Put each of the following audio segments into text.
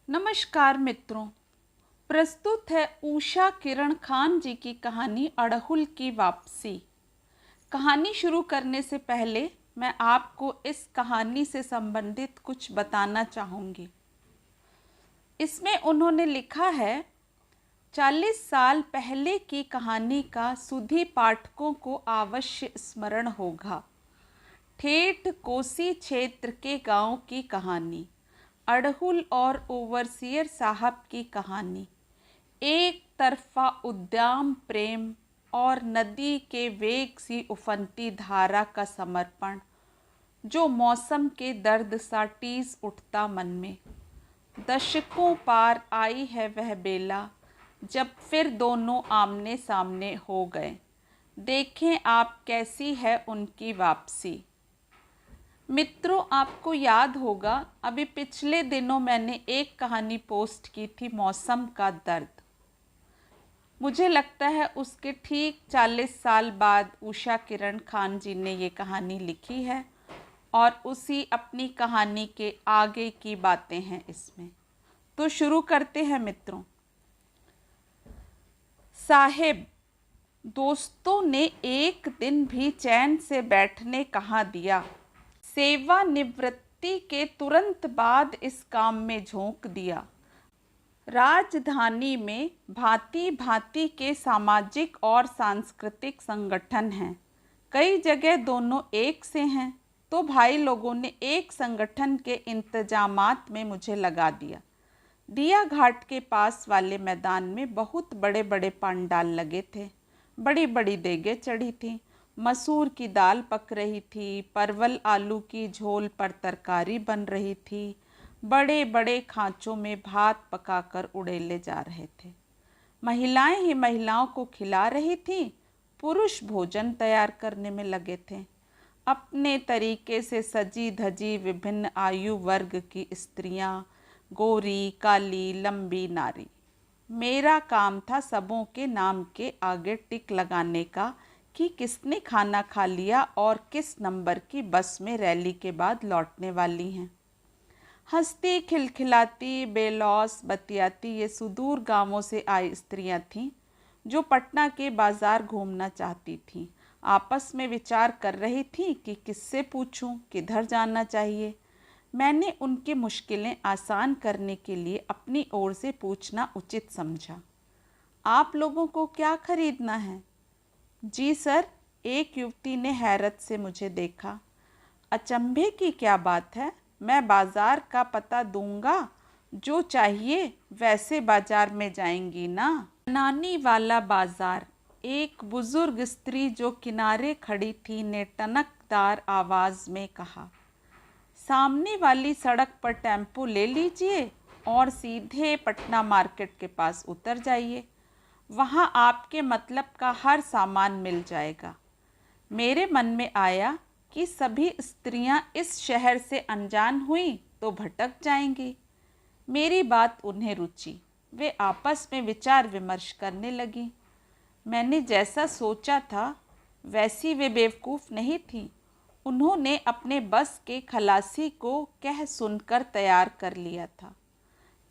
नमस्कार मित्रों। प्रस्तुत है उषा किरण खान जी की कहानी अड़हुल की वापसी। कहानी शुरू करने से पहले मैं आपको इस कहानी से संबंधित कुछ बताना चाहूँगी। इसमें उन्होंने लिखा है, 40 साल पहले की कहानी का सुधी पाठकों को अवश्य स्मरण होगा। ठेठ कोसी क्षेत्र के गांव की कहानी, अड़हुल और ओवरसियर साहब की कहानी। एक तरफा उद्दाम प्रेम और नदी के वेग सी उफनती धारा का समर्पण, जो मौसम के दर्द सा टीस उठता मन में। दशकों पार आई है वह बेला, जब फिर दोनों आमने सामने हो गए। देखें आप कैसी है उनकी वापसी। मित्रों, आपको याद होगा अभी पिछले दिनों मैंने एक कहानी पोस्ट की थी, मौसम का दर्द। मुझे लगता है उसके ठीक 40 साल बाद उषा किरण खान जी ने ये कहानी लिखी है और उसी अपनी कहानी के आगे की बातें हैं इसमें। तो शुरू करते हैं मित्रों। साहेब, दोस्तों ने एक दिन भी चैन से बैठने कहाँ दिया। सेवानिवृत्ति के तुरंत बाद इस काम में झोंक दिया। राजधानी में भांति भांति के सामाजिक और सांस्कृतिक संगठन हैं। कई जगह दोनों एक से हैं, तो भाई लोगों ने एक संगठन के इंतजामात में मुझे लगा दिया। दिया घाट के पास वाले मैदान में बहुत बड़े बड़े पंडाल लगे थे। बड़ी बड़ी देगे चढ़ी थी। मसूर की दाल पक रही थी। परवल आलू की झोल पर तरकारी बन रही थी। बड़े बड़े खांचों में भात पकाकर उड़ेले जा रहे थे। महिलाएं ही महिलाओं को खिला रही थीं। पुरुष भोजन तैयार करने में लगे थे। अपने तरीके से सजी धजी विभिन्न आयु वर्ग की स्त्रियां, गोरी काली लंबी नारी। मेरा काम था सबों के नाम के आगे टिक लगाने का कि किसने खाना खा लिया और किस नंबर की बस में रैली के बाद लौटने वाली हैं। हंसती खिलखिलाती बेलौस बतियाती ये सुदूर गांवों से आई स्त्रियां थीं, जो पटना के बाजार घूमना चाहती थीं। आपस में विचार कर रही थीं कि किससे पूछूं, किधर जाना चाहिए। मैंने उनकी मुश्किलें आसान करने के लिए अपनी ओर से पूछना उचित समझा। आप लोगों को क्या खरीदना है? जी सर, एक युवती ने हैरत से मुझे देखा। अचंभे की क्या बात है, मैं बाजार का पता दूंगा। जो चाहिए वैसे बाजार में जाएंगी ना। नानी वाला बाजार। एक बुजुर्ग स्त्री जो किनारे खड़ी थी ने टनकदार आवाज में कहा। सामने वाली सड़क पर टेम्पो ले लीजिए और सीधे पटना मार्केट के पास उतर जाइए। वहाँ आपके मतलब का हर सामान मिल जाएगा। मेरे मन में आया कि सभी स्त्रियां इस शहर से अनजान हुई तो भटक जाएंगी। मेरी बात उन्हें रुचि। वे आपस में विचार विमर्श करने लगी। मैंने जैसा सोचा था वैसी वे बेवकूफ़ नहीं थी। उन्होंने अपने बस के खलासी को कह सुनकर तैयार कर लिया था।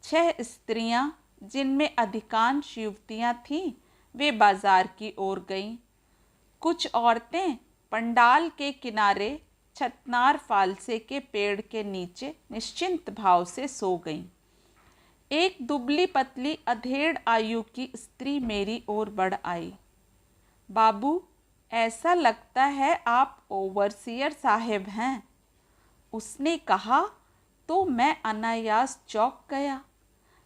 6 स्त्रियां, जिनमें अधिकांश युवतियां थीं, वे बाजार की ओर गईं। कुछ औरतें पंडाल के किनारे छतनार फालसे के पेड़ के नीचे निश्चिंत भाव से सो गईं। एक दुबली पतली अधेड़ आयु की स्त्री मेरी ओर बढ़ आई। बाबू, ऐसा लगता है आप ओवरसियर साहेब हैं, उसने कहा। तो मैं अनायास चौंक गया।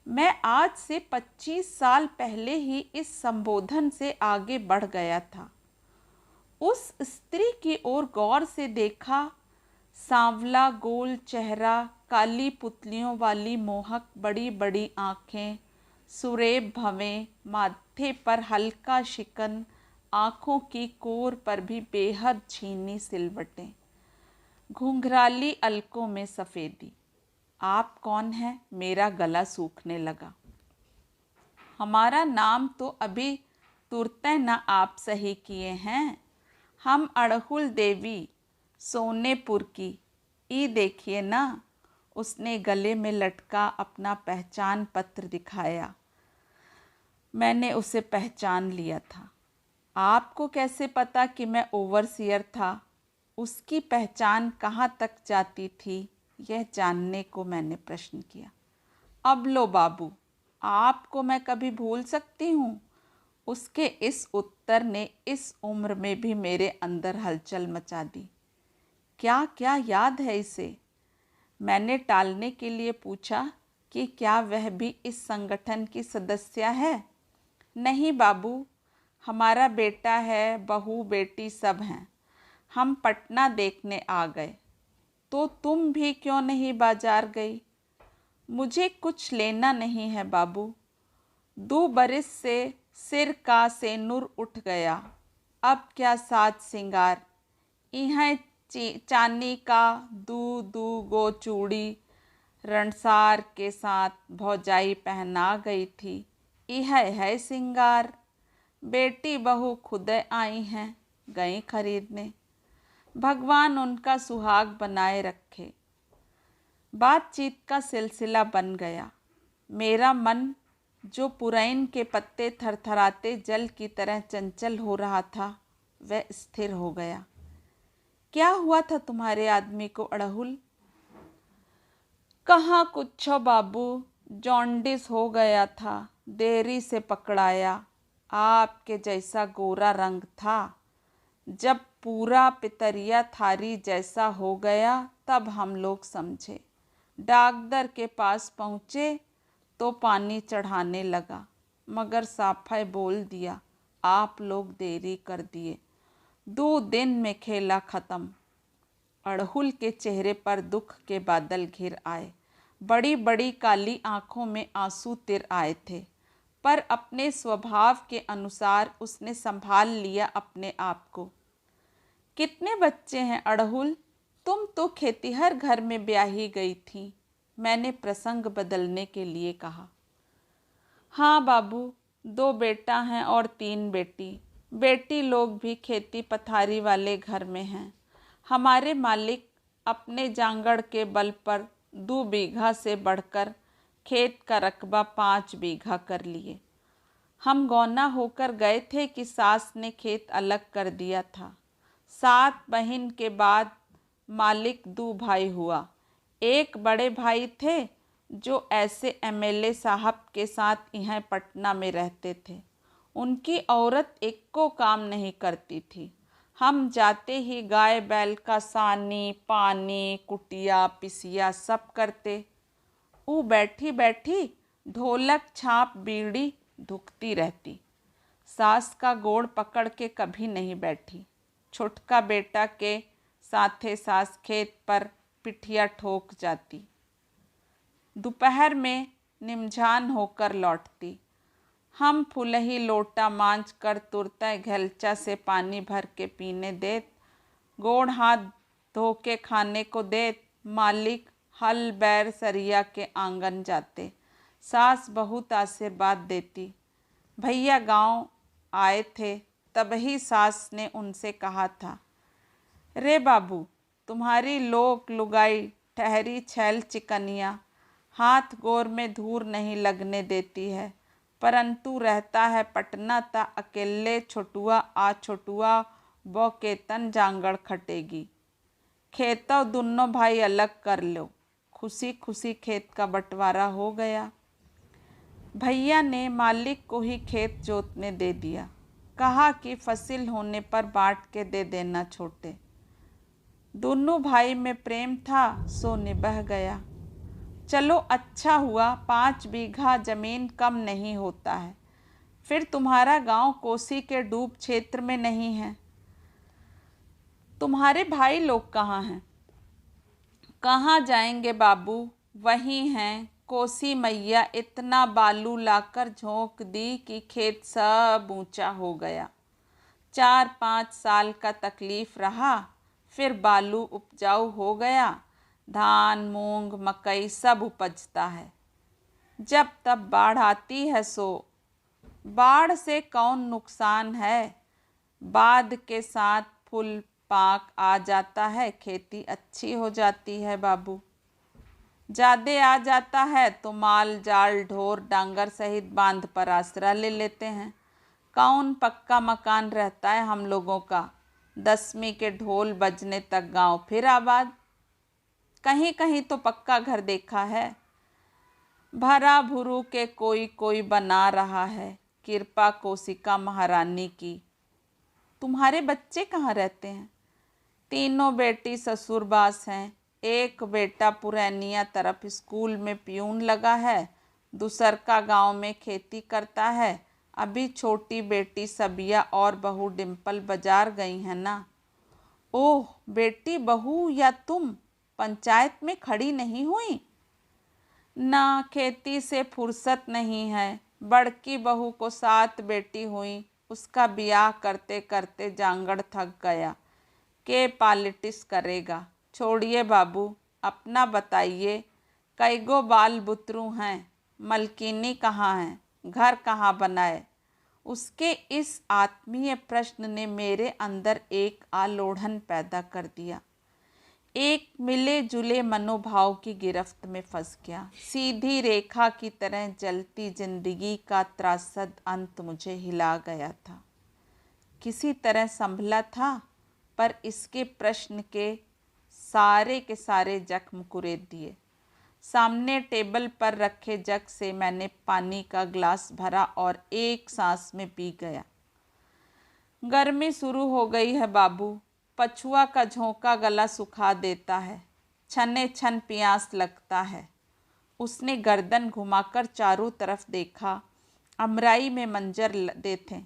मैं आज से 25 साल पहले ही इस संबोधन से आगे बढ़ गया था। उस स्त्री की ओर गौर से देखा। सांवला गोल चेहरा, काली पुतलियों वाली मोहक बड़ी बड़ी आँखें, सुरेब भवें, माथे पर हल्का शिकन, आँखों की कोर पर भी बेहद छीनी सिलवटें, घुंघराली अलकों में सफ़ेदी। आप कौन हैं? मेरा गला सूखने लगा। हमारा नाम तो अभी तुरते न आप सही किए हैं। हम अड़हुल देवी, सोनेपुर की। ई देखिए ना, उसने गले में लटका अपना पहचान पत्र दिखाया। मैंने उसे पहचान लिया था। आपको कैसे पता कि मैं ओवरसियर था? उसकी पहचान कहाँ तक जाती थी, यह जानने को मैंने प्रश्न किया। अब लो बाबू, आपको मैं कभी भूल सकती हूँ? उसके इस उत्तर ने इस उम्र में भी मेरे अंदर हलचल मचा दी। क्या क्या याद है इसे? मैंने टालने के लिए पूछा कि क्या वह भी इस संगठन की सदस्य है। नहीं बाबू, हमारा बेटा है, बहू बेटी सब हैं। हम पटना देखने आ गए। तो तुम भी क्यों नहीं बाजार गई? मुझे कुछ लेना नहीं है बाबू। 2 बरस से सिर का सेनुर उठ गया। अब क्या साज सिंगार। यह चांदी का दू दू गो चूड़ी रणसार के साथ भौजाई पहना गई थी। यह है सिंगार। बेटी बहू खुद आई हैं, गई खरीदने। भगवान उनका सुहाग बनाए रखे। बातचीत का सिलसिला बन गया। मेरा मन जो पुरैन के पत्ते थरथराते जल की तरह चंचल हो रहा था, वह स्थिर हो गया। क्या हुआ था तुम्हारे आदमी को अड़हुल? कहाँ कुछ बाबू, जॉन्डिस हो गया था, देरी से पकड़ाया। आपके जैसा गोरा रंग था। जब पूरा पितरिया थारी जैसा हो गया तब हम लोग समझे। डॉक्टर के पास पहुँचे तो पानी चढ़ाने लगा, मगर साफे बोल दिया, आप लोग देरी कर दिए। 2 दिन में खेला खत्म। अड़हुल के चेहरे पर दुख के बादल घिर आए। बड़ी बड़ी काली आंखों में आंसू तिर आए थे, पर अपने स्वभाव के अनुसार उसने संभाल लिया अपने आप को। कितने बच्चे हैं अड़हुल? तुम तो खेतिहर घर में ब्याही गई थी। मैंने प्रसंग बदलने के लिए कहा। हाँ बाबू, 2 बेटा हैं और 3 बेटी। बेटी लोग भी खेती पथारी वाले घर में हैं। हमारे मालिक अपने जांगड़ के बल पर 2 बीघा से बढ़कर खेत का रकबा 5 बीघा कर लिए। हम गौना होकर गए थे कि सास ने खेत अलग कर दिया था। 7 बहन के बाद मालिक 2 भाई हुआ। एक बड़े भाई थे जो ऐसे एमएलए साहब के साथ यहाँ पटना में रहते थे। उनकी औरत एक को काम नहीं करती थी। हम जाते ही गाय बैल का सानी पानी कुटिया पिसिया सब करते। वो बैठी बैठी ढोलक छाप बीड़ी धुकती रहती। सास का गोड़ पकड़ के कभी नहीं बैठी। छोटका बेटा के साथे सास खेत पर पिठिया ठोक जाती। दोपहर में निमझान होकर लौटती। हम फुलही लोटा मांझ कर तुरता घैलचा से पानी भर के पीने देत, गोड़ हाथ धो के खाने को देत। मालिक हल बैर सरिया के आंगन जाते। सास बहुत आशीर्वाद देती। भैया गांव आए थे, तभी सास ने उनसे कहा था, रे बाबू, तुम्हारी लोक लुगाई ठहरी छैल चिकनिया हाथ गोर में धूर नहीं लगने देती है, परंतु रहता है पटना ता अकेले छोटुआ आ छोटुआ बो के तन जांगड़ खटेगी। खेतों दोनों भाई अलग कर लो। खुशी खुशी खेत का बंटवारा हो गया। भैया ने मालिक को ही खेत जोतने दे दिया। कहा कि फसल होने पर बांट के दे देना छोटे। दोनों भाई में प्रेम था सो निभा गया। चलो अच्छा हुआ, 5 बीघा जमीन कम नहीं होता है। फिर तुम्हारा गांव कोसी के डूब क्षेत्र में नहीं है। तुम्हारे भाई लोग कहाँ हैं? कहाँ जाएंगे बाबू, वहीं हैं। कोसी मैया इतना बालू लाकर झोंक दी कि खेत सब ऊंचा हो गया। 4-5 साल का तकलीफ रहा, फिर बालू उपजाऊ हो गया। धान मूंग मकई सब उपजता है। जब तब बाढ़ आती है सो बाढ़ से कौन नुकसान है। बाद के साथ फूल पाक आ जाता है, खेती अच्छी हो जाती है बाबू। ज्यादे आ जाता है तो माल जाल ढोर डांगर सहित बांध पर आसरा ले लेते हैं। कौन पक्का मकान रहता है हम लोगों का। 10वीं के ढोल बजने तक गांव फिर आबाद। कहीं कहीं तो पक्का घर देखा है। भरा भुरू के कोई कोई बना रहा है, कृपा कोशिका महारानी की। तुम्हारे बच्चे कहाँ रहते हैं। तीनों बेटी ससुरबास हैं। एक बेटा पुरैनिया तरफ स्कूल में प्यून लगा है, दूसरका गांव में खेती करता है। अभी छोटी बेटी सबिया और बहू डिम्पल बाजार गई है ना। ओह, बेटी बहू या तुम पंचायत में खड़ी नहीं हुई। ना, खेती से फुर्सत नहीं है। बड़की बहू को 7 बेटी हुई, उसका ब्याह करते करते जांगड़ थक गया। के पॉलिटिक्स करेगा। छोड़िए बाबू, अपना बताइए, कईगो बाल बुतरू हैं, मलकिनी कहाँ है, घर कहाँ बनाए। उसके इस आत्मीय प्रश्न ने मेरे अंदर एक आलोड़न पैदा कर दिया। एक मिले जुले मनोभाव की गिरफ्त में फंस गया। सीधी रेखा की तरह जलती जिंदगी का त्रासद अंत मुझे हिला गया था। किसी तरह संभला था, पर इसके प्रश्न के सारे जख्म कुरेद दिए। सामने टेबल पर रखे जग से मैंने पानी का ग्लास भरा और एक सांस में पी गया। गर्मी शुरू हो गई है बाबू। पछुआ का झोंका गला सुखा देता है। छने छन प्यास लगता है। उसने गर्दन घुमाकर चारों तरफ देखा। अमराई में मंजर देखे।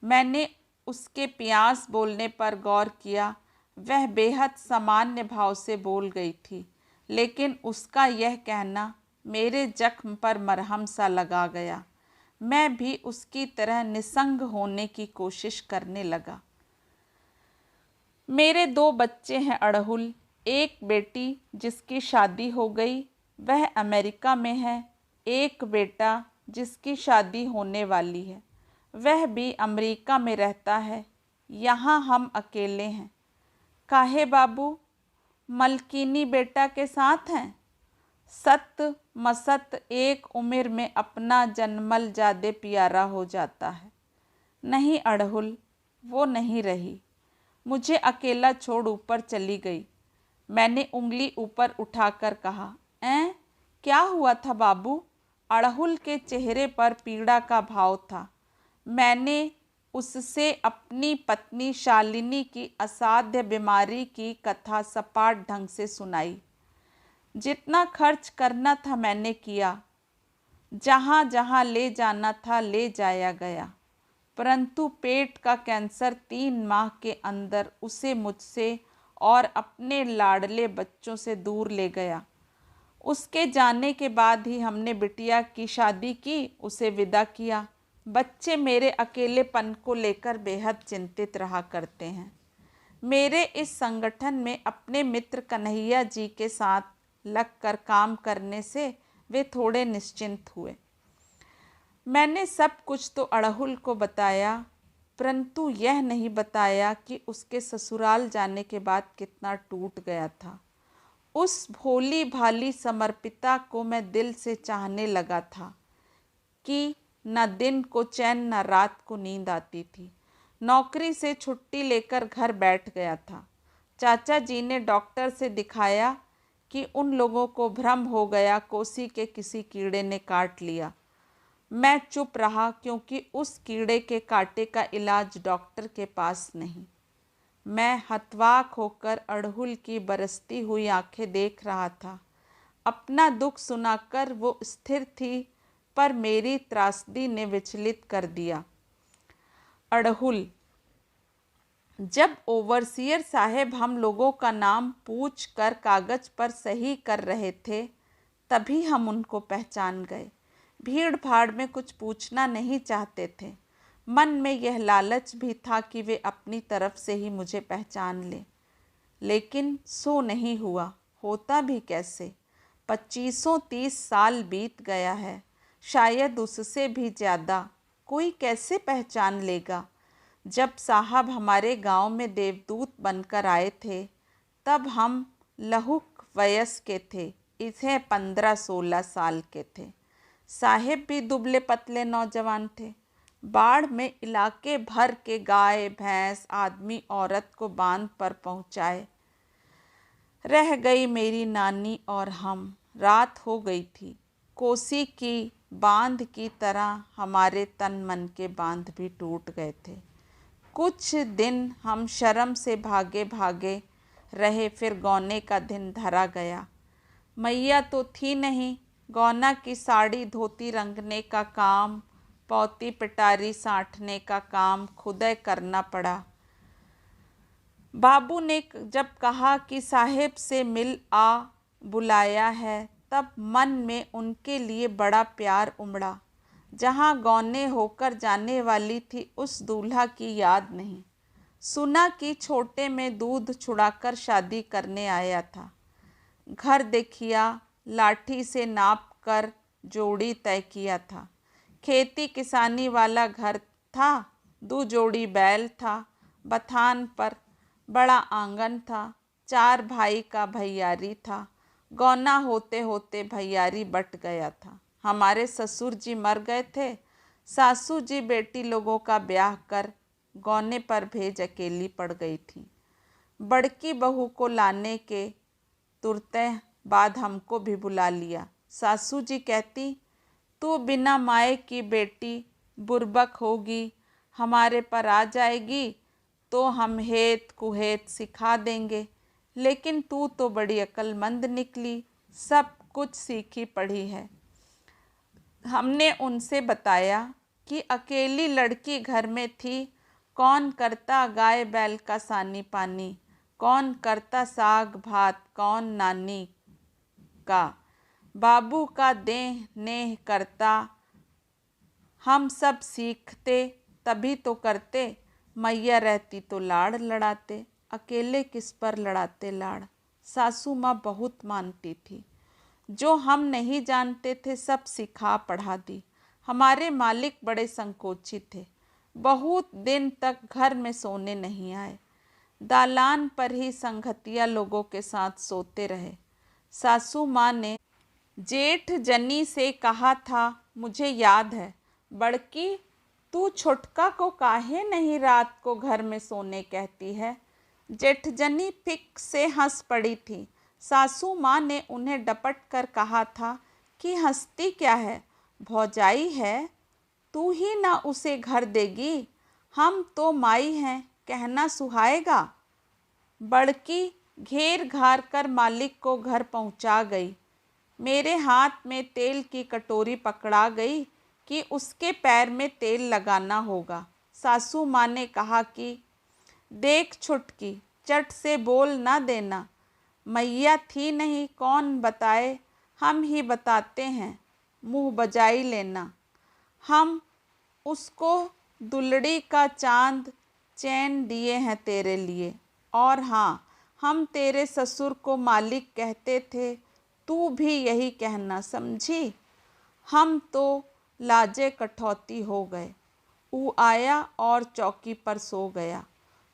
मैंने उसके प्यास बोलने पर गौर किया। वह बेहद सामान्य भाव से बोल गई थी, लेकिन उसका यह कहना मेरे जख्म पर मरहम सा लगा गया। मैं भी उसकी तरह निसंग होने की कोशिश करने लगा। मेरे 2 बच्चे हैं अड़हुल। एक बेटी जिसकी शादी हो गई, वह अमेरिका में है। एक बेटा जिसकी शादी होने वाली है, वह भी अमेरिका में रहता है। यहाँ हम अकेले हैं। काहे बाबू, मलकिनी बेटा के साथ हैं। सत मसत एक उम्र में अपना जन्मल ज्यादे प्यारा हो जाता है। नहीं अड़हुल, वो नहीं रही। मुझे अकेला छोड़ ऊपर चली गई। मैंने उंगली ऊपर उठाकर कहा, क्या हुआ था बाबू। अड़हुल के चेहरे पर पीड़ा का भाव था। मैंने उससे अपनी पत्नी शालिनी की असाध्य बीमारी की कथा सपाट ढंग से सुनाई। जितना खर्च करना था मैंने किया। जहाँ जहाँ ले जाना था ले जाया गया, परंतु पेट का कैंसर 3 माह के अंदर उसे मुझसे और अपने लाडले बच्चों से दूर ले गया। उसके जाने के बाद ही हमने बिटिया की शादी की, उसे विदा किया। बच्चे मेरे अकेलेपन को लेकर बेहद चिंतित रहा करते हैं। मेरे इस संगठन में अपने मित्र कन्हैया जी के साथ लगकर काम करने से वे थोड़े निश्चिंत हुए। मैंने सब कुछ तो अड़हुल को बताया, परंतु यह नहीं बताया कि उसके ससुराल जाने के बाद कितना टूट गया था। उस भोली भाली समर्पिता को मैं दिल से चाहने लगा था कि न दिन को चैन न रात को नींद आती थी। नौकरी से छुट्टी लेकर घर बैठ गया था। चाचा जी ने डॉक्टर से दिखाया कि उन लोगों को भ्रम हो गया, कोसी के किसी कीड़े ने काट लिया। मैं चुप रहा क्योंकि उस कीड़े के कांटे का इलाज डॉक्टर के पास नहीं। मैं हतवाक होकर अड़हुल की बरसती हुई आंखें देख रहा था। अपना दुख सुनाकर वो स्थिर थी, पर मेरी त्रासदी ने विचलित कर दिया। अड़हुल, जब ओवरसियर साहेब हम लोगों का नाम पूछ कर कागज पर सही कर रहे थे, तभी हम उनको पहचान गए। भीड़ भाड़ में कुछ पूछना नहीं चाहते थे। मन में यह लालच भी था कि वे अपनी तरफ से ही मुझे पहचान लें, लेकिन सो नहीं हुआ। होता भी कैसे। 25-30 साल बीत गया है, शायद उससे भी ज़्यादा। कोई कैसे पहचान लेगा। जब साहब हमारे गांव में देवदूत बनकर आए थे, तब हम लहुक वयस के थे। इसे 15-16 साल के थे। साहेब भी दुबले पतले नौजवान थे। बाढ़ में इलाके भर के गाय भैंस आदमी औरत को बांध पर पहुंचाए। रह गई मेरी नानी और हम। रात हो गई थी। कोसी की बांध की तरह हमारे तन मन के बांध भी टूट गए थे। कुछ दिन हम शर्म से भागे भागे रहे, फिर गौने का दिन धरा गया। मैया तो थी नहीं। गौना की साड़ी धोती रंगने का काम, पौती पिटारी साँटने का काम खुदै करना पड़ा। बाबू ने जब कहा कि साहेब से मिल आ बुलाया है, तब मन में उनके लिए बड़ा प्यार उमड़ा। जहाँ गौने होकर जाने वाली थी उस दूल्हा की याद नहीं। सुना कि छोटे में दूध छुड़ाकर शादी करने आया था। घर देखिया, लाठी से नाप कर जोड़ी तय किया था। खेती किसानी वाला घर था। 2 जोड़ी बैल था। बथान पर बड़ा आंगन था। 4 भाई का भैयारी था। गौना होते होते भैयारी बट गया था। हमारे ससुर जी मर गए थे। सासू जी बेटी लोगों का ब्याह कर गौने पर भेज अकेली पड़ गई थी। बड़की बहू को लाने के तुरंत बाद हमको भी बुला लिया। सासू जी कहती, तू बिना माए की बेटी बुर्बक होगी, हमारे पर आ जाएगी तो हम हेत कुहेत सिखा देंगे। लेकिन तू तो बड़ी अक्लमंद निकली, सब कुछ सीखी पढ़ी है। हमने उनसे बताया कि अकेली लड़की घर में थी, कौन करता गाय बैल का सानी पानी, कौन करता साग भात, कौन नानी का, बाबू का देह नेह करता। हम सब सीखते तभी तो करते। मैया रहती तो लाड़ लड़ाते, अकेले किस पर लड़ाते लाड़। सासू माँ बहुत मानती थी। जो हम नहीं जानते थे सब सिखा पढ़ा दी। हमारे मालिक बड़े संकोची थे। बहुत दिन तक घर में सोने नहीं आए। दालान पर ही संगतिया लोगों के साथ सोते रहे। सासू माँ ने जेठ जनी से कहा था, मुझे याद है, बड़की तू छुटका को काहे नहीं रात को घर में सोने कहती है। जेठजनी फिक से हंस पड़ी थी। सासू माँ ने उन्हें डपट कर कहा था कि हंसती क्या है, भौजाई है, तू ही ना उसे घर देगी, हम तो माई हैं, कहना सुहाएगा। बड़की घेर घार कर मालिक को घर पहुंचा गई। मेरे हाथ में तेल की कटोरी पकड़ा गई कि उसके पैर में तेल लगाना होगा। सासू माँ ने कहा कि देख छुटकी, चट से बोल ना देना, मैया थी नहीं, कौन बताए, हम ही बताते हैं, मुँह बजाई लेना। हम उसको दुलड़ी का चांद चैन दिए हैं तेरे लिए। और हाँ, हम तेरे ससुर को मालिक कहते थे, तू भी यही कहना, समझी। हम तो लाजे कठौती हो गए। ऊ आया और चौकी पर सो गया।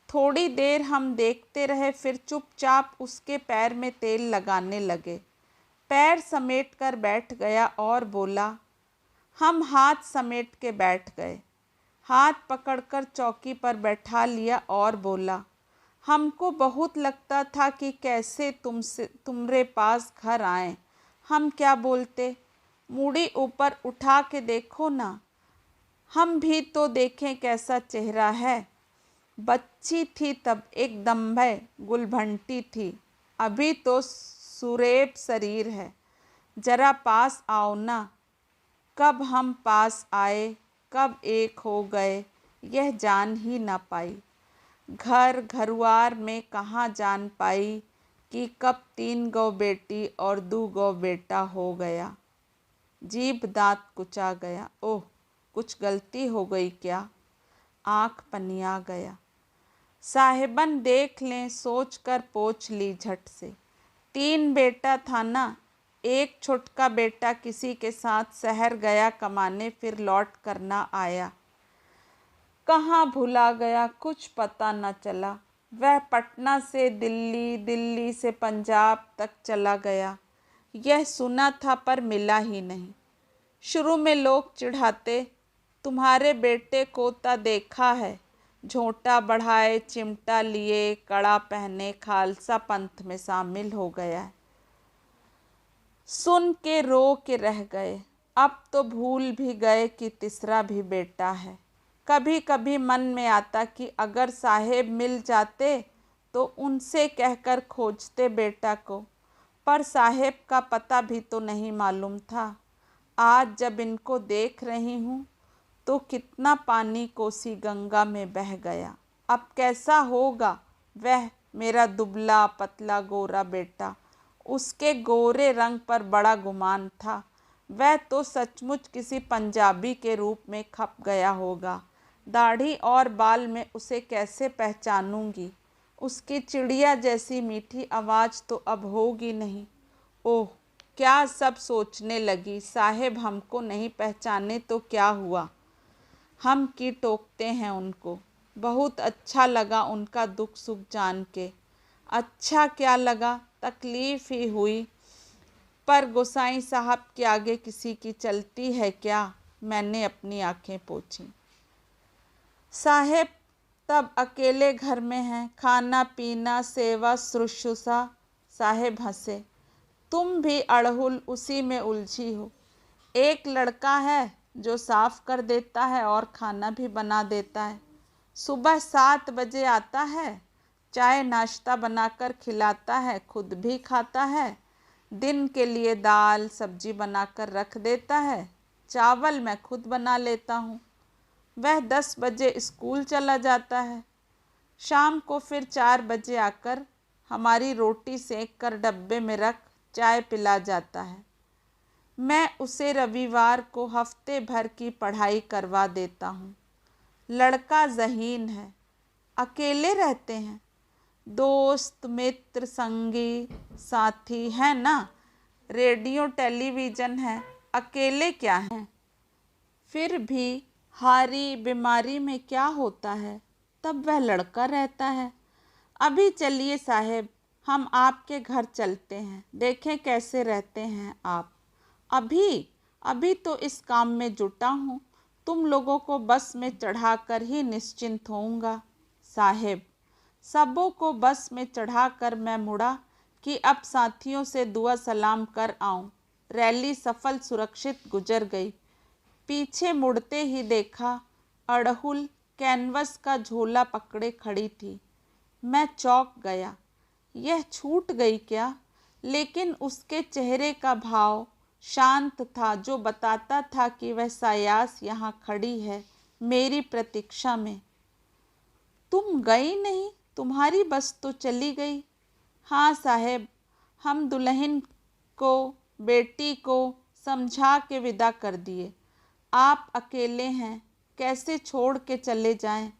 थोड़ी देर हम देखते रहे, फिर चुपचाप उसके पैर में तेल लगाने लगे। पैर समेट कर बैठ गया और बोला। हम हाथ समेट के बैठ गए। हाथ पकड़कर चौकी पर बैठा लिया और बोला, हमको बहुत लगता था कि कैसे तुम्हारे पास घर आए। हम क्या बोलते, मूड़ी ऊपर उठा के देखो ना, हम भी तो देखें कैसा चेहरा है। बच्ची थी तब, एक दम्भे गुलभंटी थी, अभी तो सुरेब शरीर है। जरा पास आओ ना। कब हम पास आए, कब एक हो गए, यह जान ही ना पाई। घर घरुआर में कहाँ जान पाई कि कब 3 गौ बेटी और 2 गौ बेटा हो गया। जीभ दांत कुचा गया। ओह, कुछ गलती हो गई क्या। आँख पनिया गया। साहेबन देख लें सोच कर पोंछ ली झट से। 3 बेटा था ना। एक छोटका बेटा किसी के साथ शहर गया कमाने, फिर लौट कर ना आया। कहाँ भुला गया कुछ पता न चला। वह पटना से दिल्ली, दिल्ली से पंजाब तक चला गया। यह सुना था पर मिला ही नहीं। शुरू में लोग चिढ़ाते, तुम्हारे बेटे को ता देखा है, झोंटा बढ़ाए, चिमटा लिए, कड़ा पहने, खालसा पंथ में शामिल हो गया है। सुन के रो के रह गए। अब तो भूल भी गए कि तीसरा भी बेटा है। कभी कभी मन में आता कि अगर साहेब मिल जाते तो उनसे कहकर खोजते बेटा को, पर साहेब का पता भी तो नहीं मालूम था। आज जब इनको देख रही हूँ तो कितना पानी कोसी गंगा में बह गया। अब कैसा होगा वह मेरा दुबला पतला गोरा बेटा। उसके गोरे रंग पर बड़ा गुमान था। वह तो सचमुच किसी पंजाबी के रूप में खप गया होगा। दाढ़ी और बाल में उसे कैसे पहचानूंगी। उसकी चिड़िया जैसी मीठी आवाज़ तो अब होगी नहीं। ओह, क्या सब सोचने लगी। साहेब हमको नहीं पहचाने तो क्या हुआ, हम की टोकते हैं उनको। बहुत अच्छा लगा उनका दुख सुख जान के। अच्छा क्या लगा, तकलीफ़ ही हुई। पर गोसाई साहब के आगे किसी की चलती है क्या। मैंने अपनी आंखें पोंछी। साहेब तब अकेले घर में हैं, खाना पीना सेवा शुश्रूषा। साहेब हंसे। तुम भी अड़हुल उसी में उलझी हो। एक लड़का है जो साफ कर देता है और खाना भी बना देता है। सुबह 7 बजे आता है, चाय नाश्ता बनाकर खिलाता है, खुद भी खाता है। दिन के लिए दाल सब्जी बनाकर रख देता है, चावल मैं खुद बना लेता हूँ। वह 10 बजे स्कूल चला जाता है। शाम को फिर 4 बजे आकर हमारी रोटी सेक कर डब्बे में रख चाय पिला जाता है। मैं उसे रविवार को हफ्ते भर की पढ़ाई करवा देता हूँ। लड़का ज़हीन है। अकेले रहते हैं। दोस्त मित्र संगी साथी है ना, रेडियो टेलीविज़न है, अकेले क्या हैं। फिर भी हारी बीमारी में क्या होता है, तब वह लड़का रहता है। अभी चलिए साहेब, हम आपके घर चलते हैं, देखें कैसे रहते हैं आप। अभी तो इस काम में जुटा हूँ, तुम लोगों को बस में चढ़ाकर ही निश्चिंत होऊंगा। साहेब, सबों को बस में चढ़ाकर मैं मुड़ा कि अब साथियों से दुआ सलाम कर आऊं। रैली सफल सुरक्षित गुजर गई। पीछे मुड़ते ही देखा अड़हुल कैनवस का झोला पकड़े खड़ी थी। मैं चौंक गया। यह छूट गई क्या। लेकिन उसके चेहरे का भाव शांत था, जो बताता था कि वह सायास यहाँ खड़ी है मेरी प्रतीक्षा में। तुम गई नहीं, तुम्हारी बस तो चली गई। हाँ साहेब, हम दुल्हन को बेटी को समझा के विदा कर दिए। आप अकेले हैं, कैसे छोड़ के चले जाएं।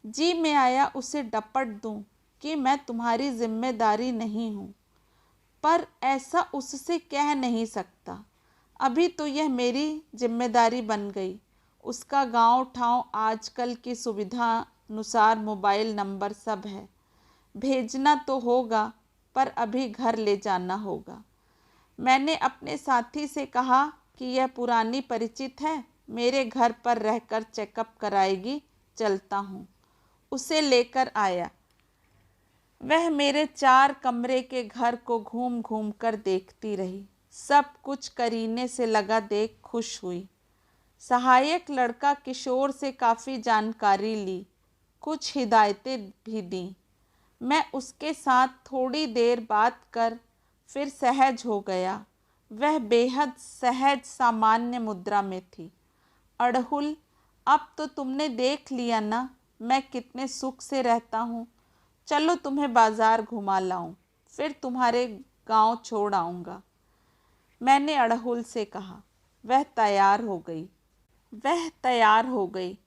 जी में आया उसे डपट दूं कि मैं तुम्हारी जिम्मेदारी नहीं हूँ, पर ऐसा उससे कह नहीं सकता। अभी तो यह मेरी जिम्मेदारी बन गई। उसका गांव ठाव आजकल की सुविधा अनुसार मोबाइल नंबर सब है। भेजना तो होगा, पर अभी घर ले जाना होगा। मैंने अपने साथी से कहा कि यह पुरानी परिचित है, मेरे घर पर रहकर चेकअप कराएगी, चलता हूँ। उसे लेकर आया। वह मेरे 4 कमरे के घर को घूम घूम कर देखती रही। सब कुछ करीने से लगा देख खुश हुई। सहायक लड़का किशोर से काफ़ी जानकारी ली, कुछ हिदायतें भी दी। मैं उसके साथ थोड़ी देर बात कर फिर सहज हो गया। वह बेहद सहज सामान्य मुद्रा में थी। अड़हुल, अब तो तुमने देख लिया ना मैं कितने सुख से रहता हूँ। चलो तुम्हें बाज़ार घुमा लाऊं, फिर तुम्हारे गांव छोड़ आऊँगा। मैंने अड़हुल से कहा। वह तैयार हो गई।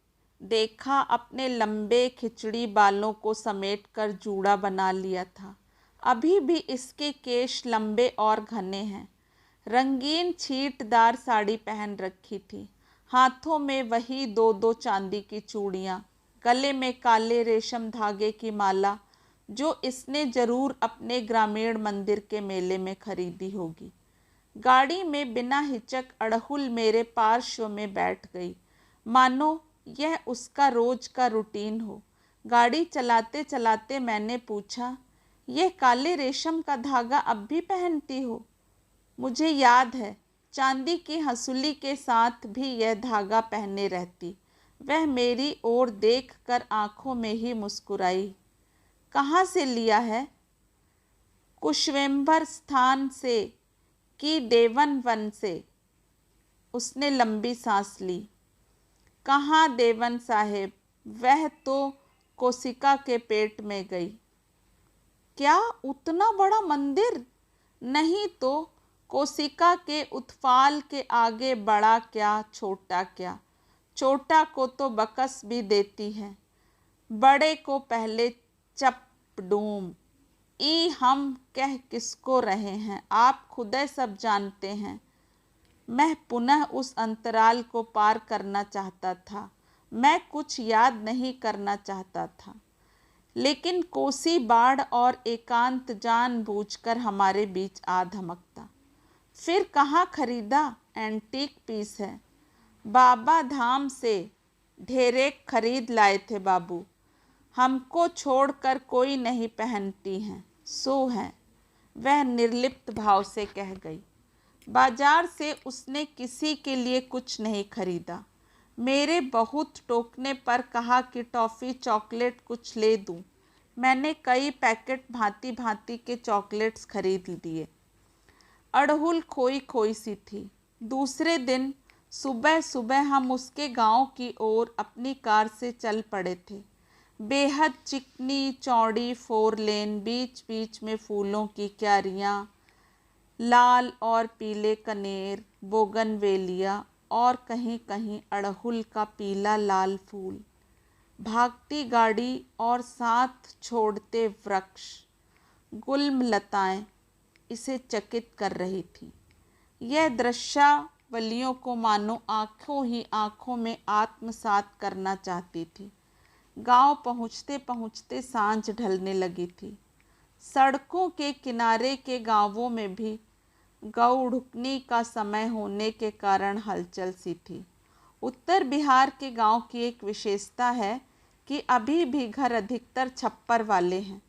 देखा, अपने लंबे खिचड़ी बालों को समेटकर जूड़ा बना लिया था। अभी भी इसके केश लंबे और घने हैं। रंगीन छींटदार साड़ी पहन रखी थी। हाथों में वही 2-2 चांदी की चूड़ियाँ, गले में काले रेशम धागे की माला, जो इसने जरूर अपने ग्रामीण मंदिर के मेले में खरीदी होगी। गाड़ी में बिना हिचक अड़हुल मेरे पार्श्व में बैठ गई, मानो यह उसका रोज का रूटीन हो। गाड़ी चलाते चलाते मैंने पूछा, यह काले रेशम का धागा अब भी पहनती हो? मुझे याद है, चांदी की हंसुली के साथ भी यह धागा पहने रहती। वह मेरी ओर देखकर आंखों में ही मुस्कुराई। कहाँ से लिया है? कुशवेंबर स्थान से कि देवन वन से? उसने लंबी सांस ली। कहाँ देवन साहेब, वह तो कोशिका के पेट में गई। क्या उतना बड़ा मंदिर? नहीं तो कोशिका के उत्फाल के आगे बड़ा क्या छोटा क्या। छोटा को तो बकस भी देती है, बड़े को पहले चपडूम। ई हम कह किसको रहे हैं, आप खुद सब जानते हैं। मैं पुनः उस अंतराल को पार करना चाहता था। मैं कुछ याद नहीं करना चाहता था, लेकिन कोसी बाढ़ और एकांत जानबूझकर हमारे बीच आ धमकता। फिर कहाँ खरीदा? एंटीक पीस है, बाबा धाम से ढेरेक खरीद लाए थे बाबू। हमको छोड़कर कोई नहीं पहनती हैं, सो है, वह निर्लिप्त भाव से कह गई। बाजार से उसने किसी के लिए कुछ नहीं खरीदा। मेरे बहुत टोकने पर कहा कि टॉफ़ी चॉकलेट कुछ ले दूं। मैंने कई पैकेट भांति भांति के चॉकलेट्स खरीद दिए। अड़हुल खोई खोई सी थी। दूसरे दिन सुबह सुबह हम उसके गांव की ओर अपनी कार से चल पड़े थे। बेहद चिकनी चौड़ी 4 लेन, बीच बीच में फूलों की क्यारियाँ, लाल और पीले कनेर, बोगनवेलिया और कहीं कहीं अड़हुल का पीला लाल फूल, भागती गाड़ी और साथ छोड़ते वृक्ष, गुलमलताएं इसे चकित कर रही थी। यह दृश्यावलियों को मानो आंखों ही आंखों में आत्मसात करना चाहती थी। गांव पहुँचते पहुँचते सांझ ढलने लगी थी। सड़कों के किनारे के गांवों में भी गौढ़ुकनी का समय होने के कारण हलचल सी थी। उत्तर बिहार के गांव की एक विशेषता है कि अभी भी घर अधिकतर छप्पर वाले हैं।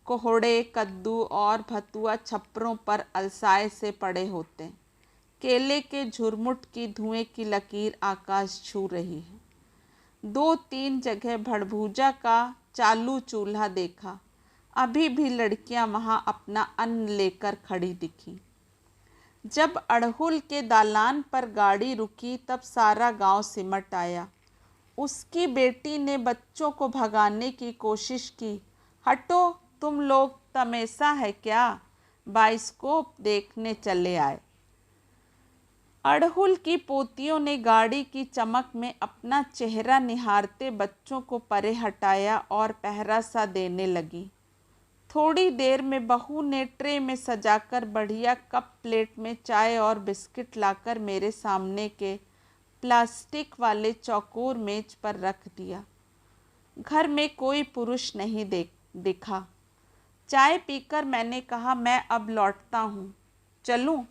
कोहड़े, कद्दू और भतुआ छप्परों पर अलसाए से पड़े होते हैं। केले के झुरमुट की धुएं की लकीर आकाश छू रही है। 2-3 जगह भड़भूजा का चालू चूल्हा देखा। अभी भी लड़कियां वहां अपना अन्न लेकर खड़ी दिखी। जब अड़हुल के दालान पर गाड़ी रुकी तब सारा गांव सिमट आया। उसकी बेटी ने बच्चों को भगाने की कोशिश की। हटो, तुम लोग तमेसा है क्या? बाइस्कोप देखने चले आए। अड़हुल की पोतियों ने गाड़ी की चमक में अपना चेहरा निहारते बच्चों को परे हटाया और पहरा सा देने लगी। थोड़ी देर में बहू ने ट्रे में सजाकर बढ़िया कप प्लेट में चाय और बिस्किट लाकर मेरे सामने के प्लास्टिक वाले चौकोर मेज पर रख दिया। घर में कोई पुरुष नहीं दिखा। चाय पीकर मैंने कहा, मैं अब लौटता हूँ, चलूँ?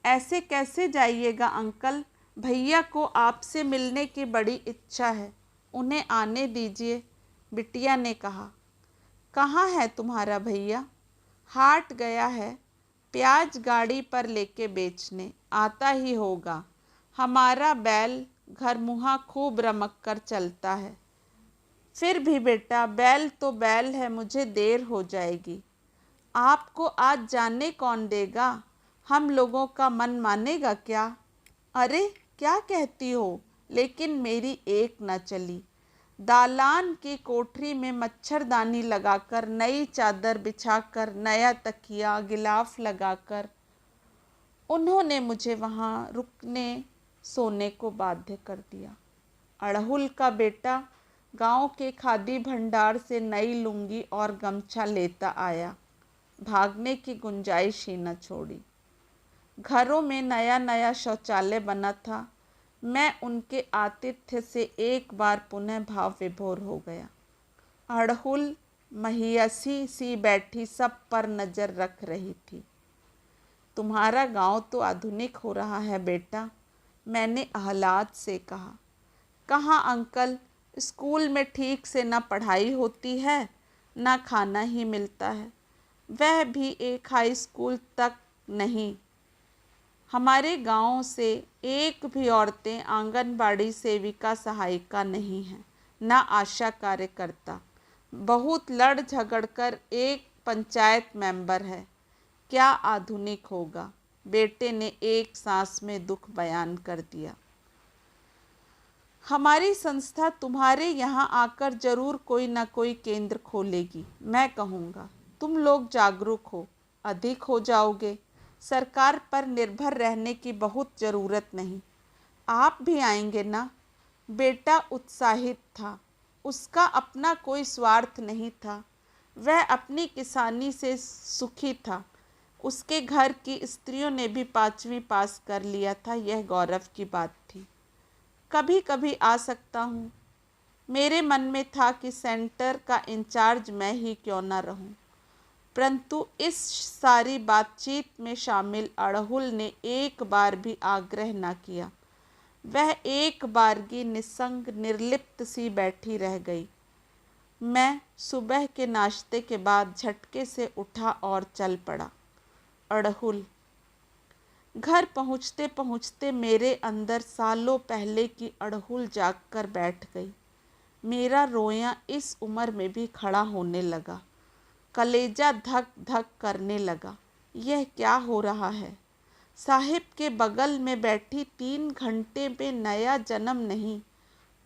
ऐसे कैसे जाइएगा अंकल, भैया को आपसे मिलने की बड़ी इच्छा है, उन्हें आने दीजिए, बिटिया ने कहा। कहाँ है तुम्हारा भैया? हाट गया है, प्याज गाड़ी पर लेके बेचने, आता ही होगा। हमारा बैल घर मुहा खूब रमक कर चलता है। फिर भी बेटा, बैल तो बैल है, मुझे देर हो जाएगी। आपको आज जाने कौन देगा? हम लोगों का मन मानेगा क्या? अरे क्या कहती हो? लेकिन मेरी एक न चली। दालान की कोठरी में मच्छरदानी लगाकर, नई चादर बिछाकर, नया तकिया गिलाफ लगाकर उन्होंने मुझे वहाँ रुकने सोने को बाध्य कर दिया। अड़हुल का बेटा गांव के खादी भंडार से नई लुंगी और गमछा लेता आया। भागने की गुंजाइश ही न छोड़ी। घरों में नया नया शौचालय बना था। मैं उनके आतिथ्य से एक बार पुनः भाव विभोर हो गया। अड़हुल महियसी सी बैठी सब पर नज़र रख रही थी। तुम्हारा गांव तो आधुनिक हो रहा है बेटा, मैंने आह्लाद से कहा। कहाँ अंकल, स्कूल में ठीक से ना पढ़ाई होती है ना खाना ही मिलता है, वह भी एक हाई स्कूल तक नहीं। हमारे गांव से एक भी औरतें आंगनबाड़ी सेविका सहायिका नहीं हैं, ना आशा कार्यकर्ता। बहुत लड़ झगड़ कर एक पंचायत मेंबर है। क्या आधुनिक होगा, बेटे ने एक सांस में दुख बयान कर दिया। हमारी संस्था तुम्हारे यहाँ आकर जरूर कोई ना कोई केंद्र खोलेगी, मैं कहूँगा। तुम लोग जागरूक हो, अधिक हो जाओगे। सरकार पर निर्भर रहने की बहुत ज़रूरत नहीं। आप भी आएंगे ना? बेटा उत्साहित था। उसका अपना कोई स्वार्थ नहीं था। वह अपनी किसानी से सुखी था। उसके घर की स्त्रियों ने भी 5वीं पास कर लिया था, यह गौरव की बात थी। कभी कभी आ सकता हूँ। मेरे मन में था कि सेंटर का इंचार्ज मैं ही क्यों ना रहूँ, परंतु इस सारी बातचीत में शामिल अड़हुल ने एक बार भी आग्रह न किया। वह एक बारगी निस्संग निर्लिप्त सी बैठी रह गई। मैं सुबह के नाश्ते के बाद झटके से उठा और चल पड़ा। अड़हुल। घर पहुँचते पहुँचते मेरे अंदर सालों पहले की अड़हुल जाग कर बैठ गई। मेरा रोया इस उम्र में भी खड़ा होने लगा। कलेजा धक धक करने लगा। यह क्या हो रहा है? साहिब के बगल में बैठी 3 घंटे में नया जन्म नहीं,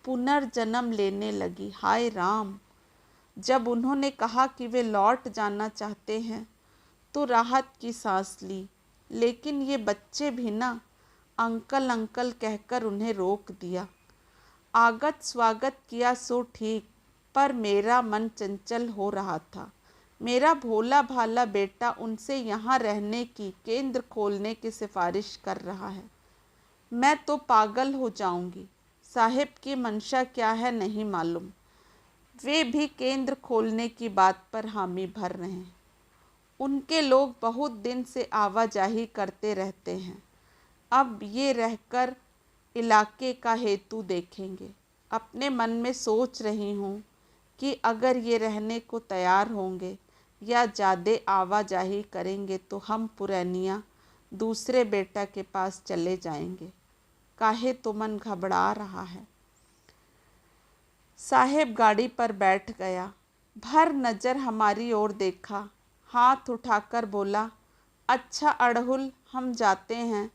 पुनर्जन्म लेने लगी। हाय राम! जब उन्होंने कहा कि वे लौट जाना चाहते हैं तो राहत की सांस ली, लेकिन ये बच्चे भी ना, अंकल अंकल कहकर उन्हें रोक दिया। आगत स्वागत किया सो ठीक, पर मेरा मन चंचल हो रहा था। मेरा भोला भाला बेटा उनसे यहाँ रहने की, केंद्र खोलने की सिफारिश कर रहा है। मैं तो पागल हो जाऊंगी। साहिब की मंशा क्या है नहीं मालूम। वे भी केंद्र खोलने की बात पर हामी भर रहे हैं। उनके लोग बहुत दिन से आवाजाही करते रहते हैं। अब ये रहकर इलाके का हेतु देखेंगे। अपने मन में सोच रही हूँ कि अगर ये रहने को तैयार होंगे या ज़्यादा आवाजाही करेंगे तो हम पुरैनिया दूसरे बेटा के पास चले जाएंगे। काहे तो मन घबरा रहा है। साहेब गाड़ी पर बैठ गया। भर नज़र हमारी ओर देखा, हाथ उठाकर बोला, अच्छा अड़हुल, हम जाते हैं।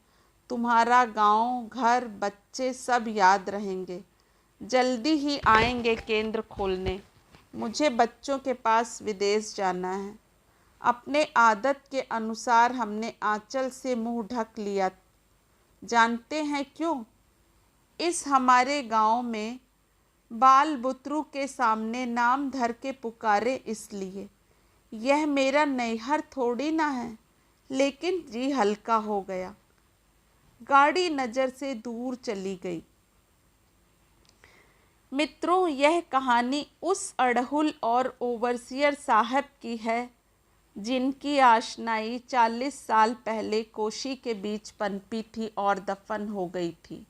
तुम्हारा गांव, घर, बच्चे सब याद रहेंगे। जल्दी ही आएंगे केंद्र खोलने। मुझे बच्चों के पास विदेश जाना है। अपने आदत के अनुसार हमने आंचल से मुंह ढक लिया। जानते हैं क्यों? इस हमारे गांव में बाल बुतरू के सामने नाम धर के पुकारे इसलिए। यह मेरा नैहर थोड़ी ना है। लेकिन जी हल्का हो गया। गाड़ी नज़र से दूर चली गई। मित्रों, यह कहानी उस अड़हुल और ओवरसियर साहब की है जिनकी आशनाई 40 साल पहले कोशी के बीच पनपी थी और दफन हो गई थी।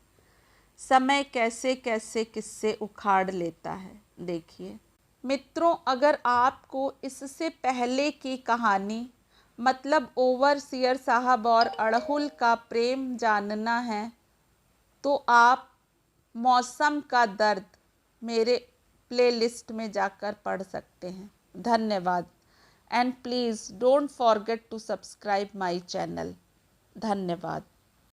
समय कैसे कैसे किस्से उखाड़ लेता है, देखिए। मित्रों, अगर आपको इससे पहले की कहानी मतलब ओवरसियर साहब और अड़हुल का प्रेम जानना है तो आप मौसम का दर्द मेरे प्लेलिस्ट में जाकर पढ़ सकते हैं। धन्यवाद। And please don't forget to subscribe my channel. धन्यवाद।